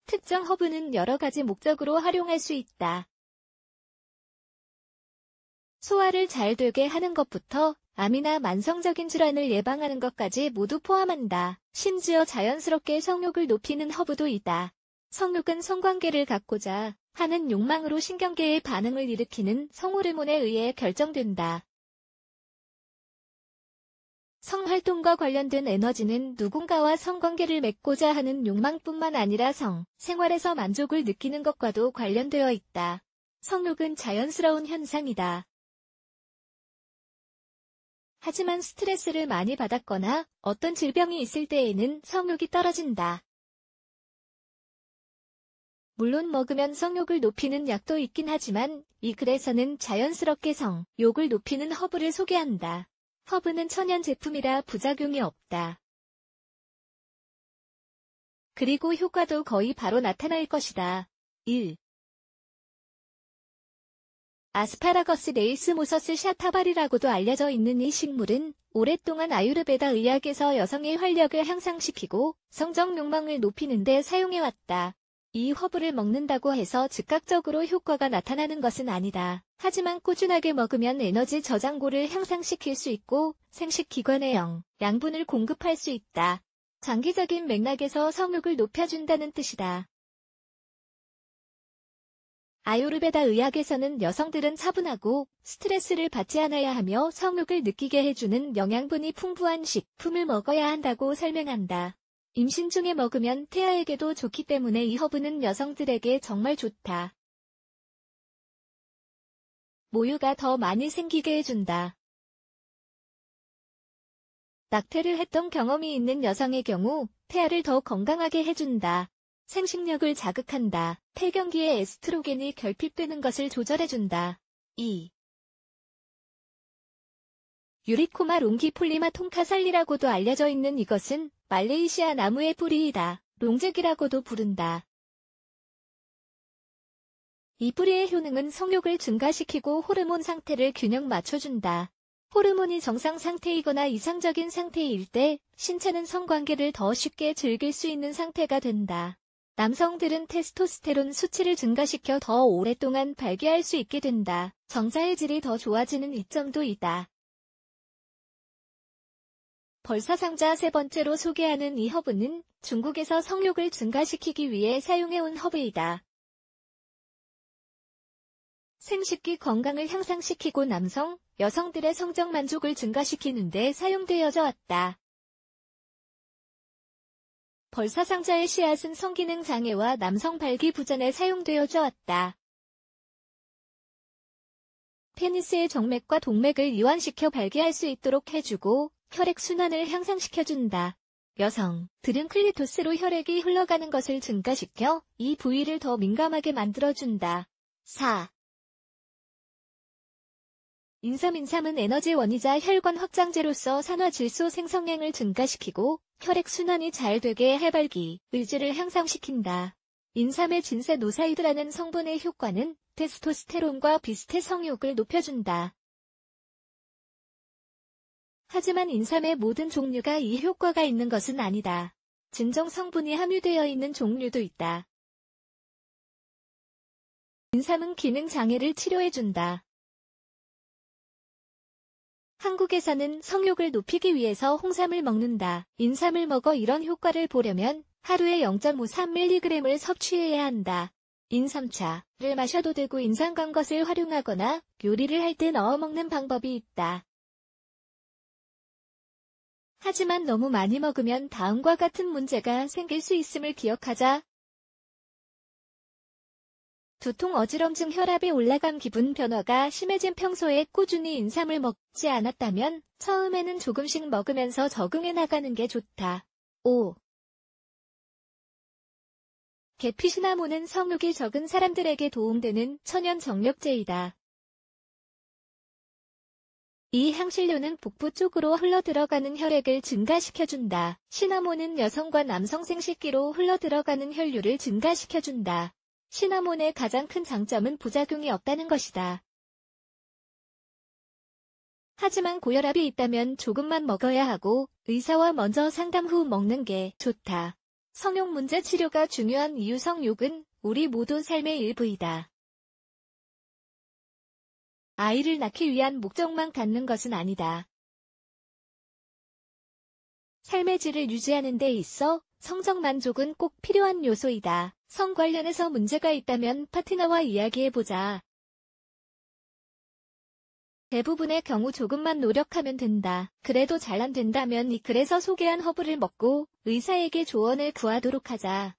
특정 허브는 여러 가지 목적으로 활용할 수 있다. 소화를 잘 되게 하는 것부터 암이나 만성적인 질환을 예방하는 것까지 모두 포함한다. 심지어 자연스럽게 성욕을 높이는 허브도 있다. 성욕은 성관계를 갖고자 하는 욕망으로 신경계의 반응을 일으키는 성호르몬에 의해 결정된다. 성활동과 관련된 에너지는 누군가와 성관계를 맺고자 하는 욕망뿐만 아니라 생활에서 만족을 느끼는 것과도 관련되어 있다. 성욕은 자연스러운 현상이다. 하지만 스트레스를 많이 받았거나 어떤 질병이 있을 때에는 성욕이 떨어진다. 물론 먹으면 성욕을 높이는 약도 있긴 하지만 이 글에서는 자연스럽게 성욕을 높이는 허브를 소개한다. 허브는 천연 제품이라 부작용이 없다. 그리고 효과도 거의 바로 나타날 것이다. 1. 아스파라거스 레이스모서스 샤타발이라고도 알려져 있는 이 식물은 오랫동안 아유르베다 의학에서 여성의 활력을 향상시키고 성적 욕망을 높이는 데 사용해왔다. 이 허브를 먹는다고 해서 즉각적으로 효과가 나타나는 것은 아니다. 하지만 꾸준하게 먹으면 에너지 저장고를 향상시킬 수 있고 생식기관에 양분을 공급할 수 있다. 장기적인 맥락에서 성욕을 높여준다는 뜻이다. 아유르베다 의학에서는 여성들은 차분하고 스트레스를 받지 않아야 하며 성욕을 느끼게 해주는 영양분이 풍부한 식품을 먹어야 한다고 설명한다. 임신 중에 먹으면 태아에게도 좋기 때문에 이 허브는 여성들에게 정말 좋다. 모유가 더 많이 생기게 해준다. 낙태를 했던 경험이 있는 여성의 경우 태아를 더 건강하게 해준다. 생식력을 자극한다. 폐경기에 에스트로겐이 결핍되는 것을 조절해준다. 2. 유리코마 롱기폴리마 통카살리라고도 알려져 있는 이것은 말레이시아 나무의 뿌리이다. 롱잭이라고도 부른다. 이 뿌리의 효능은 성욕을 증가시키고 호르몬 상태를 균형 맞춰준다. 호르몬이 정상 상태이거나 이상적인 상태일 때 신체는 성관계를 더 쉽게 즐길 수 있는 상태가 된다. 남성들은 테스토스테론 수치를 증가시켜 더 오랫동안 발기할 수 있게 된다. 정자의 질이 더 좋아지는 이점도 있다. 벌사상자 세 번째로 소개하는 이 허브는 중국에서 성욕을 증가시키기 위해 사용해온 허브이다. 생식기 건강을 향상시키고 남성, 여성들의 성적 만족을 증가시키는 데 사용되어져 왔다. 벌사상자의 씨앗은 성기능 장애와 남성 발기부전에 사용되어져 왔다. 페니스의 정맥과 동맥을 이완시켜 발기할 수 있도록 해주고 혈액순환을 향상시켜준다. 여성들은 클리토스로 혈액이 흘러가는 것을 증가시켜 이 부위를 더 민감하게 만들어준다. 4. 인삼은 에너지원이자 혈관 확장제로서 산화질소 생성량을 증가시키고 혈액순환이 잘 되게 해 발기, 의지를 향상시킨다. 인삼의 진세노사이드라는 성분의 효과는 테스토스테론과 비슷해 성욕을 높여준다. 하지만 인삼의 모든 종류가 이 효과가 있는 것은 아니다. 진정 성분이 함유되어 있는 종류도 있다. 인삼은 기능 장애를 치료해준다. 한국에서는 성욕을 높이기 위해서 홍삼을 먹는다. 인삼을 먹어 이런 효과를 보려면 하루에 0.53mg을 섭취해야 한다. 인삼차를 마셔도 되고 인삼간 것을 활용하거나 요리를 할 때 넣어 먹는 방법이 있다. 하지만 너무 많이 먹으면 다음과 같은 문제가 생길 수 있음을 기억하자. 두통, 어지럼증, 혈압이 올라감, 기분 변화가 심해진 평소에 꾸준히 인삼을 먹지 않았다면 처음에는 조금씩 먹으면서 적응해 나가는 게 좋다. 5. 계피 시나몬은 성욕이 적은 사람들에게 도움되는 천연 정력제이다. 이 향신료는 복부 쪽으로 흘러들어가는 혈액을 증가시켜준다. 시나몬은 여성과 남성 생식기로 흘러들어가는 혈류를 증가시켜준다. 시나몬의 가장 큰 장점은 부작용이 없다는 것이다. 하지만 고혈압이 있다면 조금만 먹어야 하고 의사와 먼저 상담 후 먹는 게 좋다. 성욕 문제 치료가 중요한 이유. 성욕은 우리 모두 삶의 일부이다. 아이를 낳기 위한 목적만 갖는 것은 아니다. 삶의 질을 유지하는 데 있어 성적 만족은 꼭 필요한 요소이다. 성 관련해서 문제가 있다면 파트너와 이야기해보자. 대부분의 경우 조금만 노력하면 된다. 그래도 잘 안 된다면 그래서 소개한 허브를 먹고 의사에게 조언을 구하도록 하자.